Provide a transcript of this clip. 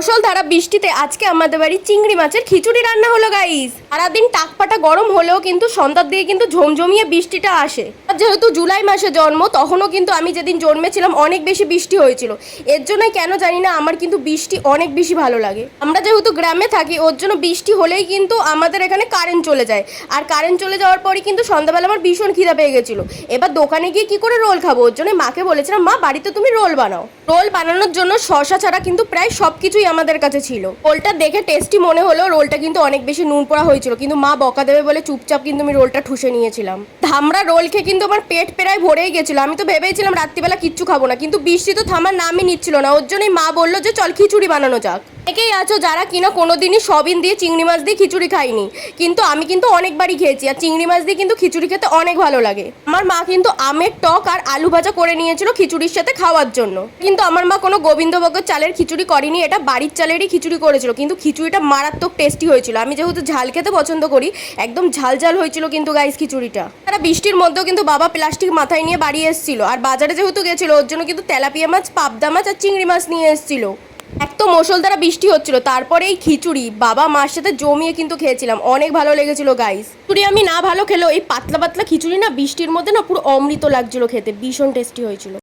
মুষলধারা বৃষ্টিতে আজকে আমাদের বাড়ি চিংড়ি মাছের খিচুড়ি রান্না হলো গাইস। সারাদিন টাকপাটা গরম হলেও কিন্তু সন্ধ্যার দিকে কিন্তু ঝমঝমিয়ে বৃষ্টিটা আসে। আর যেহেতু জুলাই মাসে জন্ম, তখনও কিন্তু আমি যেদিন জন্মেছিলাম অনেক বেশি বৃষ্টি হয়েছিল। এর জন্যই কেন জানি না আমার কিন্তু বৃষ্টি অনেক বেশি ভালো লাগে। আমরা যেহেতু গ্রামে থাকি, ওর জন্য বৃষ্টি হলেই কিন্তু আমাদের এখানে কারেন্ট চলে যায়। আর কারেন্ট চলে যাওয়ার পরই কিন্তু সন্ধ্যাবেলা আমার ভীষণ খিদা পেয়ে গেছিলো। এবার দোকানে গিয়ে কি করে রোল খাবো, ওর জন্য মাকে বলেছিলাম মা বাড়িতে তুমি রোল বানাও। রোল বানানোর জন্য শসা ছাড়া কিন্তু প্রায় সব কিছুই আমাদের কাছে ছিল। রোলটা দেখে টেস্টি মনে হলো, রোলটা কিন্তু অনেক বেশি নুন পোড়া হয়েছিল, কিন্তু মা বকা দেবে বলে চুপচাপ কিন্তু আমি রোলটা ঠুসে নিয়েছিলাম। ধামড়া রোল খেয়ে কিন্তু আমার পেট প্রায় ভরেই গেছিলো। আমি তো ভেবেছিলাম রাত্রিবেলা কিচ্ছু খাবো না, কিন্তু বৃষ্টি তো থামার নামই নিচ্ছিল না। ওর জন্যই মা বললো যে চল খিচুড়ি বানানো যাক। অনেকেই আছো যারা কিনা কোনোদিনই সবিন দিয়ে চিংড়ি মাছ দিয়ে খিচুড়ি খাইনি, কিন্তু আমি কিন্তু অনেকবারই খেয়েছি। আর চিংড়ি মাছ দিয়ে কিন্তু খিচুড়ি খেতে অনেক ভালো লাগে। আমার মা কিন্তু আমের টক আর আলু ভাজা করে নিয়েছিল খিচুড়ির সাথে খাওয়ার জন্য। কিন্তু আমার মা কোনো গোবিন্দভোগের চালের খিচুড়ি করেনি, এটা বাড়ির চালেরই খিচুড়ি করেছিল। কিন্তু খিচুড়িটা মারাত্মক টেস্টি হয়েছিল। আমি যেহেতু ঝাল খেতে পছন্দ করি, একদম ঝাল ঝাল হয়েছিল কিন্তু গাইস খিচুড়িটা। তারা বৃষ্টির মধ্যেও কিন্তু বাবা প্লাস্টিক মাথায় নিয়ে বাড়ি এসেছিল। আর বাজারে যেহেতু গেছিলো, ওর জন্য কিন্তু তেলাপিয়া মাছ, পাবদা মাছ আর চিংড়ি মাছ নিয়ে এসেছিল। এক তো মুষলধারা বৃষ্টি হচ্ছিল, তারপরে এই খিচুড়ি বাবা মার সাথে জমিয়ে কিন্তু খেয়েছিলাম। অনেক ভালো লেগেছিল গাইস। খিচুড়ি আমি না ভালো খেলেও এই পাতলা পাতলা খিচুড়ি না বৃষ্টির মধ্যে না পুরো অমৃত লাগছিল খেতে, ভীষণ টেস্টি হয়েছিল।